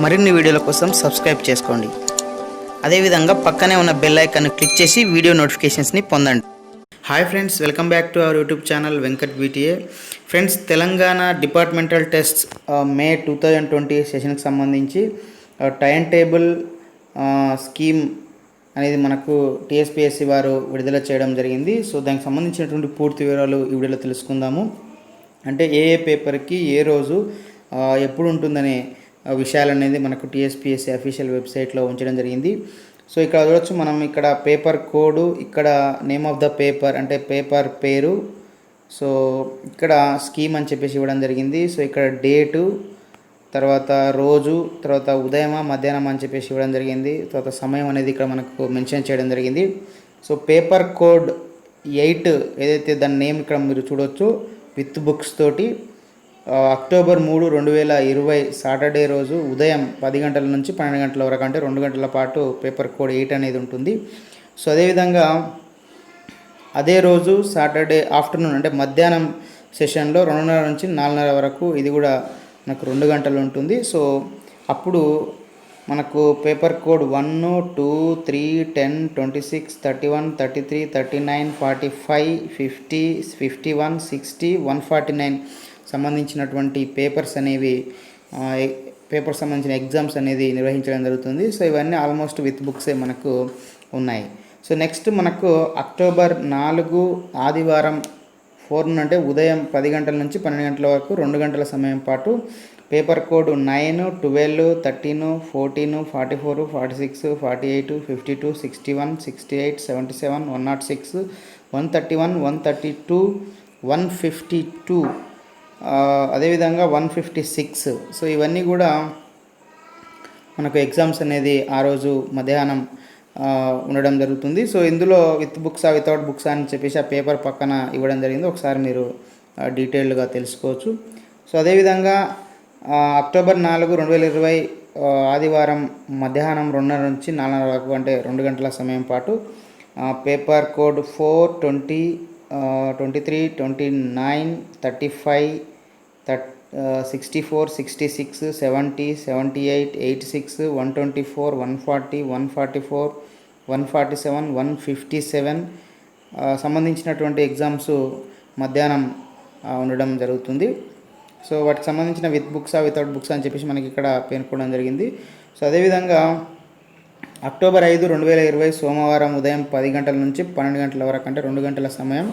మరిన్ని వీడియోల కోసం సబ్స్క్రైబ్ చేసుకోండి. అదేవిధంగా పక్కనే ఉన్న బెల్ ఐకాన్ని క్లిక్ చేసి వీడియో నోటిఫికేషన్స్ని పొందండి. Hi friends, welcome back to our YouTube channel వెnkatbta. Friends, Telangana departmental tests May 2020 సెషన్కి సంబంధించి టైం టేబుల్ స్కీమ్ అనేది మనకు టీఎస్పీఎస్సీ వారు విడుదల చేయడం జరిగింది. సో దానికి సంబంధించినటువంటి పూర్తి వివరాలు ఈ వీడియోలో తెలుసుకుందాము. అంటే ఏ పేపర్కి ఏ రోజు ఎప్పుడు ఉంటుందనే విషయాలు అనేది మనకు టీఎస్పీఎస్సీ అఫీషియల్ వెబ్సైట్లో ఉంచడం జరిగింది. సో ఇక్కడ చూడవచ్చు మనం, ఇక్కడ పేపర్ కోడ్, ఇక్కడ నేమ్ ఆఫ్ ద పేపర్ అంటే పేపర్ పేరు, సో ఇక్కడ స్కీమ్ అని చెప్పేసి ఇవ్వడం జరిగింది. సో ఇక్కడ డేటు, తర్వాత రోజు, తర్వాత ఉదయమా మధ్యాహ్నం అని చెప్పేసి ఇవ్వడం జరిగింది. తర్వాత సమయం అనేది ఇక్కడ మనకు మెన్షన్ చేయడం జరిగింది. సో పేపర్ కోడ్ 8 ఏదైతే దాని నేమ్ ఇక్కడ మీరు చూడవచ్చు విత్ బుక్స్ తోటి అక్టోబర్ 3, 2020 సాటర్డే రోజు ఉదయం 10 గంటల నుంచి 12 గంటల వరకు, అంటే 2 గంటల పాటు పేపర్ కోడ్ 8 అనేది ఉంటుంది. సో అదేవిధంగా అదే రోజు సాటర్డే ఆఫ్టర్నూన్ అంటే మధ్యాహ్నం సెషన్లో 2:30 నుంచి 4:30 వరకు ఇది కూడా మనకు 2 గంటలు ఉంటుంది. సో అప్పుడు మనకు పేపర్ కోడ్ 1, 2, 3, 10, 26, 31, 33, 39, 45, 50, 51, 60, 149 సంబంధించినటువంటి పేపర్స్ అనేవి పేపర్స్ సంబంధించిన ఎగ్జామ్స్ అనేది నిర్వహించడం జరుగుతుంది. సో ఇవన్నీ ఆల్మోస్ట్ విత్ బుక్సే మనకు ఉన్నాయి. సో నెక్స్ట్ మనకు అక్టోబర్ 4 ఆదివారం 4 అంటే ఉదయం 10 గంటల నుంచి 12 గంటల వరకు 2 గంటల సమయం పాటు పేపర్ కోడ్ 9, 12, 13, 14, 44, 46, 48, 52, 61, 68, 77, 106, 131, 132, 152, అదేవిధంగా 156. సో ఇవన్నీ కూడా మనకు ఎగ్జామ్స్ అనేది ఆ రోజు మధ్యాహ్నం ఉండడం జరుగుతుంది. సో ఇందులో విత్ బుక్సా వితౌట్ బుక్సా అని చెప్పేసి ఆ పేపర్ పక్కన ఇవ్వడం జరిగింది, ఒకసారి మీరు డీటెయిల్డ్గా తెలుసుకోవచ్చు. సో అదేవిధంగా అక్టోబర్ 4, 2020 ఆదివారం మధ్యాహ్నం 2:30 నుంచి 4:30 వరకు, అంటే 2 గంటల సమయం పాటు పేపర్ కోడ్ 4, 20, 23, 29, 35, 64, 66, 70, 78, 86, 124, 140, 144, 147, 157 సంబంధించినటువంటి ఎగ్జామ్స్ మధ్యాహ్నం ఉండడం జరుగుతుంది. సో వాటికి సంబంధించిన విత్ బుక్సా వితౌట్ బుక్స్ అని చెప్పేసి మనకి ఇక్కడ పేర్కొనడం జరిగింది. సో అదేవిధంగా అక్టోబర్ 5, 2020 సోమవారం ఉదయం 10 గంటల నుంచి 12 గంటల వరకు, అంటే 2 గంటల సమయం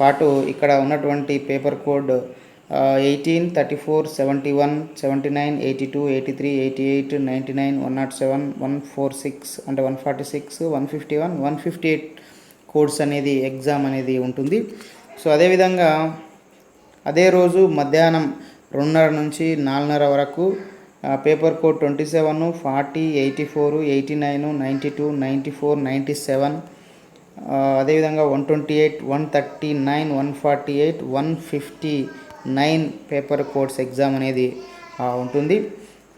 పాటు ఇక్కడ ఉన్నటువంటి పేపర్ కోడ్ 18, 34, 71, 79, 82, 83, 88, 99, 107, 146 అంటే 146, 151, 158 కోడ్స్ అనేది ఎగ్జామ్ అనేది ఉంటుంది. సో అదేవిధంగా అదే రోజు మధ్యాహ్నం 2:30 నుంచి 4:30 వరకు పేపర్ కోడ్ 27, 40, 84, 89, 92, 94, 97, అదేవిధంగా 128, 139, 148, 159 పేపర్ కోడ్స్ ఎగ్జామ్ అనేది ఉంటుంది.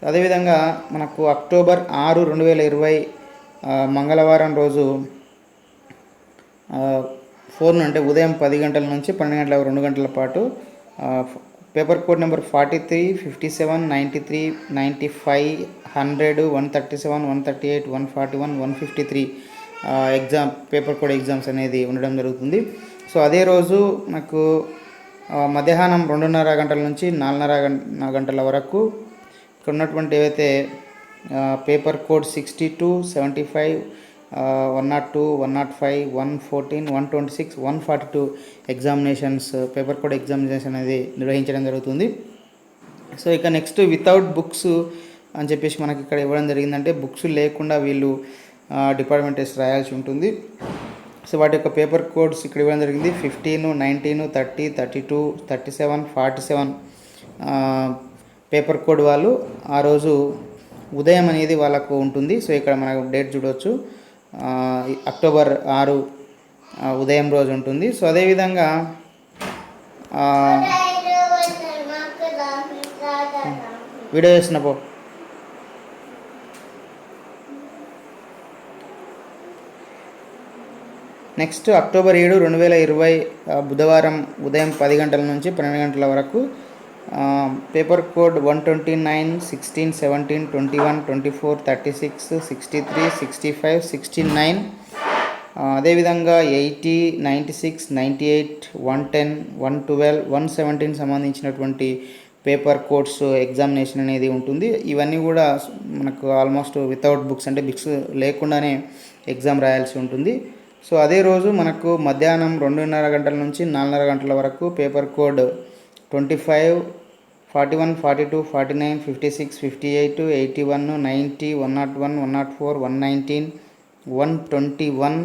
అదేవిధంగా మనకు అక్టోబర్ 6, 2020 మంగళవారం రోజు 4 అంటే ఉదయం 10 గంటల నుంచి 12 గంటల 2 గంటల పాటు paper code number 43, 57, 93, 95, 100, 137, 138, 141, 153 exam paper code exams అనేది ఉండడం జరుగుతుంది. సో అదే రోజు నాకు మధ్యాహ్నం 2:30 గంటల నుంచి 4:30 గంటల వరకు ఇక్కడ ఉన్నటువంటి ఏవైతే paper code 62, 75, 102, 105, 114, 126, 142 examinations paper code examination అనేది నిర్వహించడం జరుగుతుంది. సో ఇక నెక్స్ట్ వితౌట్ బుక్స్ అని చెప్పేసి మనకి ఇక్కడ ఇవ్వడం జరిగిందంటే బుక్స్ లేకుండా వీళ్ళు డిపార్ట్మెంట్ టెస్ట్ రాయాల్సి ఉంటుంది. సో వాటి యొక్క పేపర్ కోడ్స్ ఇక్కడ ఇవ్వడం జరిగింది. 15, 19, 30, 32, 37, 47 పేపర్ కోడ్ వాళ్ళు ఆ రోజు ఉదయం అనేది వాళ్ళకు ఉంటుంది. సో ఇక్కడ మనకు డేట్ చూడవచ్చు, అక్టోబర్ 6 ఉదయం రోజు ఉంటుంది. సో అదేవిధంగా వీడియో చేస్తున్నపో నెక్స్ట్ అక్టోబర్ 7, 2020 బుధవారం ఉదయం 10 గంటల నుంచి 12 గంటల వరకు పేపర్ కోడ్ 129, 16, 17, 21, 24, 36, 63, 65, 69, అదేవిధంగా 80, 96, 98, 110, 112, 117 సంబంధించినటువంటి పేపర్ కోడ్స్ ఎగ్జామినేషన్ అనేది ఉంటుంది. ఇవన్నీ కూడా మనకు ఆల్మోస్ట్ వితౌట్ బుక్స్, అంటే బుక్స్ లేకుండానే ఎగ్జామ్ రాయాల్సి ఉంటుంది. సో అదే రోజు మనకు మధ్యాహ్నం 2:30 గంటల నుంచి 4:30 గంటల వరకు పేపర్ కోడ్ 25, 41, 42, 49, 56, 58, 81, 90, 101, 104, 119, 121,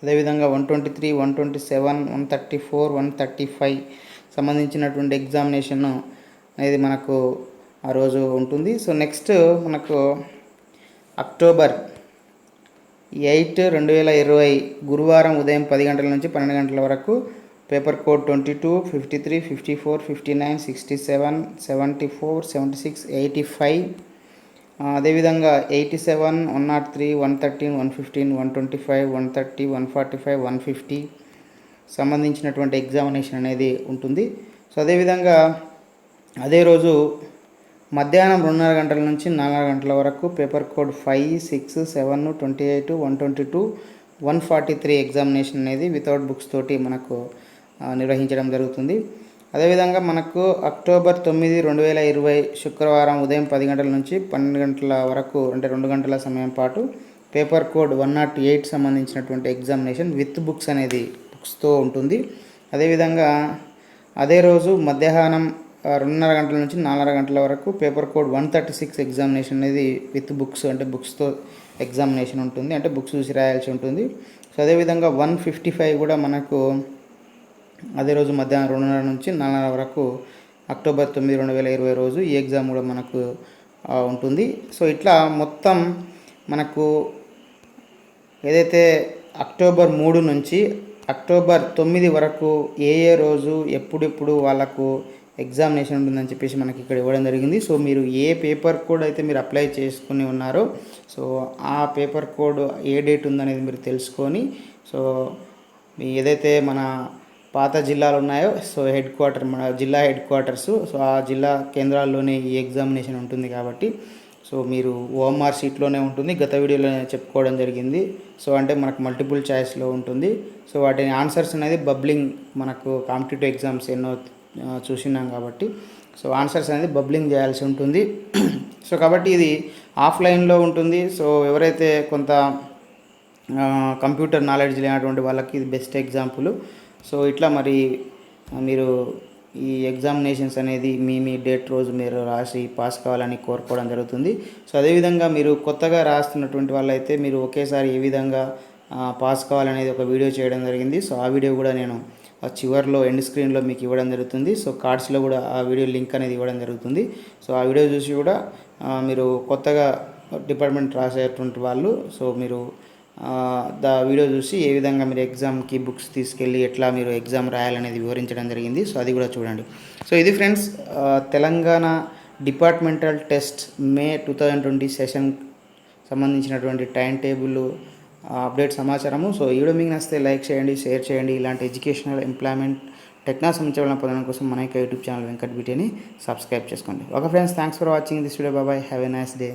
అదేవిధంగా 123, 127, 134, 135 సంబంధించినటువంటి ఎగ్జామినేషన్ అనేది మనకు ఆ రోజు ఉంటుంది. సో నెక్స్ట్ మనకు అక్టోబర్ 8, 2020 గురువారం ఉదయం 10 గంటల నుంచి 12 గంటల వరకు పేపర్ కోడ్ 22, 53, 54, 59, 67, 74, 76, 85, అదేవిధంగా 87, 103, 113, 115, 125, 130, 145, 150 సంబంధించినటువంటి ఎగ్జామినేషన్ అనేది ఉంటుంది. సో అదేవిధంగా అదే రోజు మధ్యాహ్నం 2:30 గంటల నుంచి 4 గంటల వరకు పేపర్ కోడ్ 5, 6, 7, 28, 122, 143 ఎగ్జామినేషన్ అనేది వితౌట్ బుక్స్ తోటి మనకు నిర్వహించడం జరుగుతుంది. అదేవిధంగా మనకు అక్టోబర్ 9, 2020 శుక్రవారం ఉదయం 10 గంటల నుంచి 12 గంటల వరకు, అంటే 2 గంటల సమయం పాటు పేపర్ కోడ్ 108 సంబంధించినటువంటి ఎగ్జామినేషన్ విత్ బుక్స్ అనేది బుక్స్తో ఉంటుంది. అదేవిధంగా అదే రోజు మధ్యాహ్నం 2:30 గంటల నుంచి 4:30 గంటల వరకు పేపర్ కోడ్ 136 ఎగ్జామినేషన్ అనేది విత్ బుక్స్, అంటే బుక్స్తో ఎగ్జామినేషన్ ఉంటుంది, అంటే బుక్స్ చూసి రాయాల్సి ఉంటుంది. సో అదేవిధంగా 155 కూడా మనకు అదే రోజు మధ్యాహ్నం 2:30 నుంచి 4:30 వరకు అక్టోబర్ 9, 2020 రోజు ఈ ఎగ్జామ్ కూడా మనకు ఉంటుంది. సో ఇట్లా మొత్తం మనకు ఏదైతే అక్టోబర్ 3 నుంచి అక్టోబర్ 9 వరకు ఏ రోజు ఎప్పుడెప్పుడు వాళ్ళకు ఎగ్జామినేషన్ ఉంటుందని చెప్పేసి మనకి ఇక్కడ ఇవ్వడం జరిగింది. సో మీరు ఏ పేపర్ కోడ్ అయితే మీరు అప్లై చేసుకుని ఉన్నారో, సో ఆ పేపర్ కోడ్ ఏ డేట్ ఉందనేది మీరు తెలుసుకొని, సో ఏదైతే మన పాత జిల్లాలు ఉన్నాయో, సో మన జిల్లా హెడ్ క్వార్టర్స్, సో ఆ జిల్లా కేంద్రాల్లోనే ఈ ఎగ్జామినేషన్ ఉంటుంది కాబట్టి, సో మీరు ఓఎంఆర్ షీట్లోనే ఉంటుంది. గత వీడియోలో చెప్పుకోవడం జరిగింది. సో అంటే మనకు మల్టిపుల్ చాయిస్లో ఉంటుంది. సో వాటిని ఆన్సర్స్ అనేది బబ్లింగ్, మనకు కాంపిటేటివ్ ఎగ్జామ్స్ ఎన్నో చూసినాం కాబట్టి, సో ఆన్సర్స్ అనేది బబ్లింగ్ చేయాల్సి ఉంటుంది. సో కాబట్టి ఇది ఆఫ్లైన్లో ఉంటుంది. సో ఎవరైతే కొంత కంప్యూటర్ నాలెడ్జ్ లేనటువంటి వాళ్ళకి ఇది బెస్ట్ ఎగ్జాంపుల్. సో ఇట్లా మరి మీరు ఈ ఎగ్జామినేషన్స్ అనేది మీ డేట్ రోజు మీరు రాసి పాస్ కావాలని కోరుకోవడం జరుగుతుంది. సో అదేవిధంగా మీరు కొత్తగా రాస్తున్నటువంటి వాళ్ళైతే మీరు ఒకేసారి ఏ విధంగా పాస్ కావాలనేది ఒక వీడియో చేయడం జరిగింది. సో ఆ వీడియో కూడా నేను చివరిలో ఎండ్ స్క్రీన్లో మీకు ఇవ్వడం జరుగుతుంది. సో కార్డ్స్లో కూడా ఆ వీడియో లింక్ అనేది ఇవ్వడం జరుగుతుంది. సో ఆ వీడియో చూసి కూడా మీరు కొత్తగా డిపార్ట్మెంట్ రాసేటువంటి వాళ్ళు, సో మీరు వీడియో చూసి ఏ విధంగా మీరు ఎగ్జామ్కి బుక్స్ తీసుకెళ్ళి ఎట్లా మీరు ఎగ్జామ్ రాయాలనేది వివరించడం జరిగింది. సో అది కూడా చూడండి. సో ఇది ఫ్రెండ్స్ తెలంగాణ డిపార్ట్మెంటల్ టెస్ట్ మే 2020 సెషన్ సంబంధించినటువంటి టైం టేబుల్ అప్డేట్ సమాచారము. సో ఈ వీడియో మీకు నచ్చితే లైక్ చేయండి, షేర్ చేయండి. ఇలాంటి ఎడ్యుకేషనల్, ఎంప్లాయ్మెంట్, టెక్నాలజీ సంబంధించిన పొందడం కోసం మన యొక్క యూట్యూబ్ ఛానల్ వెంకట్ బీటీని సబ్స్క్రైబ్ చేసుకోండి. Okay friends, thanks for watching this video. Bye, have a nice day.